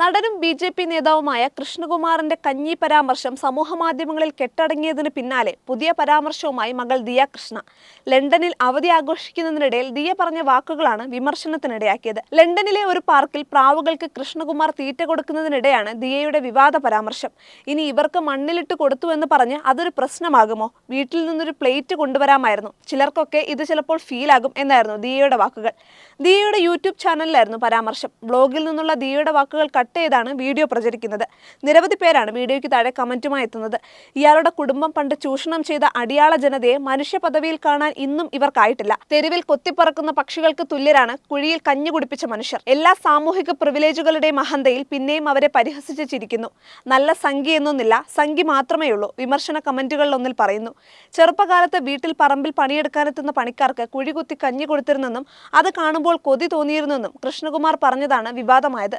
നടനും ബി.ജെ.പി. നേതാവുമായ കൃഷ്ണകുമാറിന്റെ കഞ്ഞി പരാമർശം സമൂഹമാധ്യമങ്ങളിൽ കെട്ടടങ്ങിയതിന് പിന്നാലെ പുതിയ പരാമർശവുമായി മകൾ ദിയ കൃഷ്ണ. ലണ്ടനിൽ അവധി ആഘോഷിക്കുന്നതിനിടയിൽ ദിയ പറഞ്ഞ വാക്കുകളാണ് വിമർശനത്തിനിടയാക്കിയത്. ലണ്ടനിലെ ഒരു പാർക്കിൽ പ്രാവുകൾക്ക് കൃഷ്ണകുമാർ തീറ്റ കൊടുക്കുന്നതിനിടെയാണ് ദിയയുടെ വിവാദ പരാമർശം. ഇനി ഇവർക്ക് മണ്ണിലിട്ട് കൊടുത്തുവെന്ന് പറഞ്ഞ് അതൊരു പ്രശ്നമാകുമോ? വീട്ടിൽ നിന്നൊരു പ്ലേറ്റ് കൊണ്ടുവരാമായിരുന്നു. ചിലർക്കൊക്കെ ഇത് ചിലപ്പോൾ ഫീലാകും എന്നായിരുന്നു ദിയയുടെ വാക്കുകൾ. ദിയയുടെ യൂട്യൂബ് ചാനലിലായിരുന്നു പരാമർശം. ബ്ലോഗിൽ നിന്നുള്ള ദിയയുടെ വാക്കുകൾ കട്ട് ചെയ്താണ് വീഡിയോ പ്രചരിക്കുന്നത്. നിരവധി പേരാണ് വീഡിയോയ്ക്ക് താഴെ കമന്റുമായി എത്തുന്നത്. ഇയാളുടെ കുടുംബം പണ്ട് ചൂഷണം ചെയ്ത അടിയാള ജനതയെ മനുഷ്യ പദവിയിൽ കാണാൻ ഇന്നും ഇവർക്കായിട്ടില്ല. തെരുവിൽ കൊത്തിപ്പറക്കുന്ന പക്ഷികൾക്ക് തുല്യരാണ് കുഴിയിൽ കഞ്ഞി കുടിപ്പിച്ച മനുഷ്യർ. എല്ലാ സാമൂഹിക പ്രിവിലേജുകളുടെയും അഹന്തയിൽ പിന്നെയും അവരെ പരിഹസിച്ച് ചിരിക്കുന്നു. നല്ല സംഖ്യ എന്നൊന്നില്ല, സംഖ്യ മാത്രമേ ഉള്ളൂ, വിമർശന കമന്റുകളിലൊന്നിൽ പറയുന്നു. ചെറുപ്പകാലത്ത് വീട്ടിൽ പറമ്പിൽ പണിയെടുക്കാനെത്തുന്ന പണിക്കാർക്ക് കുഴി കുത്തി കഞ്ഞി കൊടുത്തിരുന്നെന്നും അത് കാണുമ്പോൾ കൊതി തോന്നിയിരുന്നെന്നും കൃഷ്ണകുമാർ പറഞ്ഞതാണ് വിവാദമായത്.